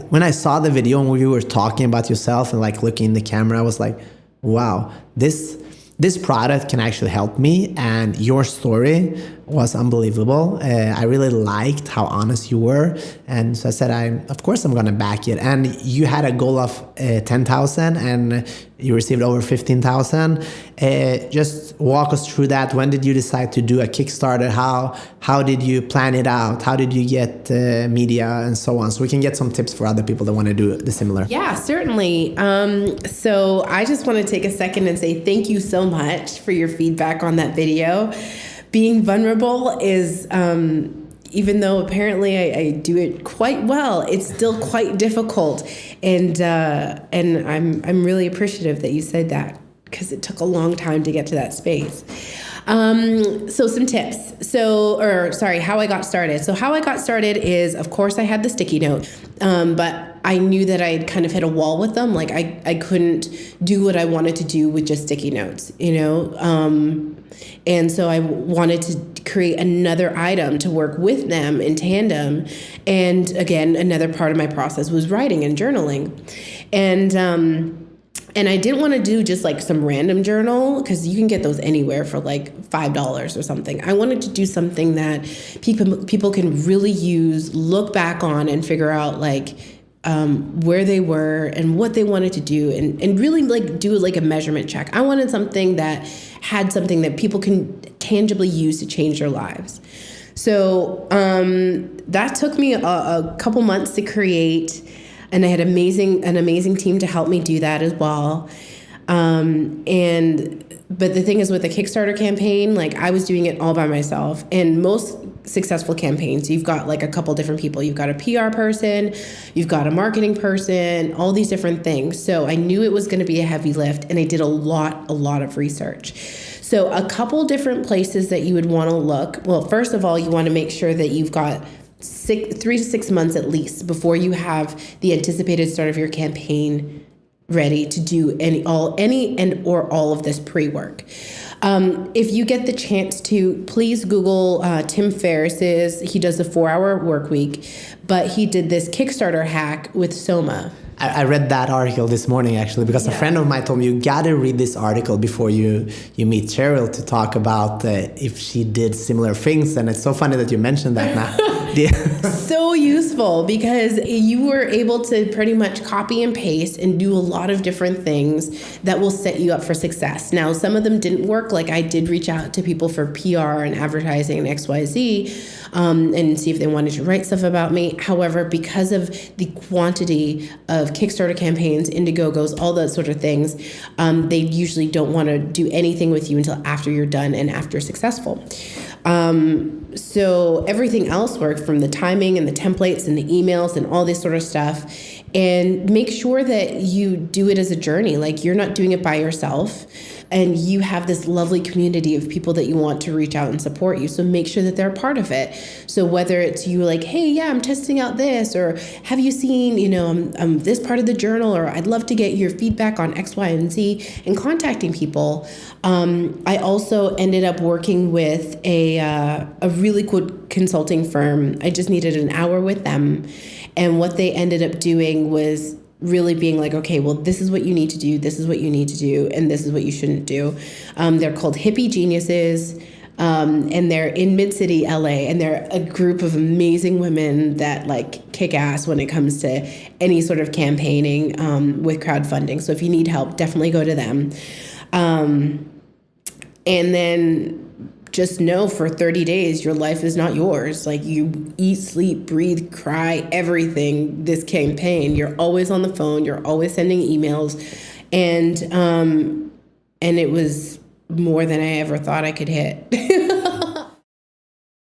when I saw the video and you were talking about yourself and like looking in the camera, I was like, wow, this product can actually help me, and your story was unbelievable. I really liked how honest you were, and so I said, of course I'm gonna back it. And you had a goal of 10,000, and you received over 15,000. Just walk us through that. When did you decide to do a Kickstarter? How did you plan it out? How did you get media and so on? So we can get some tips for other people that want to do the similar. Yeah, certainly. So I just want to take a second and say thank you so much for your feedback on that video. Being vulnerable is, even though apparently I do it quite well, it's still quite difficult. And I'm really appreciative that you said that, because it took a long time to get to that space. So some tips. How I got started. So how I got started is, of course, I had the sticky note, but I knew that I had kind of hit a wall with them. Like I couldn't do what I wanted to do with just sticky notes, and so I wanted to create another item to work with them in tandem. And again, another part of my process was writing and journaling. And I didn't want to do just like some random journal, because you can get those anywhere for like $5 or something. I wanted to do something that people can really use, look back on, and figure out like where they were and what they wanted to do, and really like do like a measurement check. I wanted something that had something that people can tangibly use to change their lives. So that took me a couple months to create. And I had an amazing team to help me do that as well. But the thing is, with the Kickstarter campaign, like I was doing it all by myself. And most successful campaigns, you've got like a couple different people. You've got a PR person, you've got a marketing person, all these different things. So I knew it was going to be a heavy lift, and I did a lot of research. So a couple different places that you would want to look. Well, first of all, you want to make sure that you've got 3 to 6 months at least before you have the anticipated start of your campaign ready to do any and all of this pre-work. If you get the chance to, please Google Tim Ferriss's. He does the 4-hour work week, but he did this Kickstarter hack with Soma. I read that article this morning, actually, because a friend of mine told me you got to read this article before you meet Cheryl to talk about if she did similar things. And it's so funny that you mentioned that now. So useful, because you were able to pretty much copy and paste and do a lot of different things that will set you up for success. Now, some of them didn't work. Like I did reach out to people for PR and advertising and XYZ and see if they wanted to write stuff about me. However, because of the quantity of Kickstarter campaigns, Indiegogos, all those sort of things, they usually don't want to do anything with you until after you're done and after successful. So everything else worked, from the timing and the templates and the emails and all this sort of stuff. And make sure that you do it as a journey. Like you're not doing it by yourself, and you have this lovely community of people that you want to reach out and support you. So make sure that they're a part of it. So whether it's you like, hey, yeah, I'm testing out this, or have you seen, this part of the journal, or I'd love to get your feedback on X, Y, and Z, and contacting people. I also ended up working with a really good consulting firm. I just needed an hour with them. And what they ended up doing was really being like, okay, well, this is what you need to do, this is what you need to do, and this is what you shouldn't do. They're called Hippie Geniuses, and they're in Mid-City, LA, and they're a group of amazing women that like kick ass when it comes to any sort of campaigning with crowdfunding. So if you need help, definitely go to them. And then just know for 30 days, your life is not yours. Like you eat, sleep, breathe, cry, everything this campaign. You're always on the phone. You're always sending emails. And it was more than I ever thought I could hit.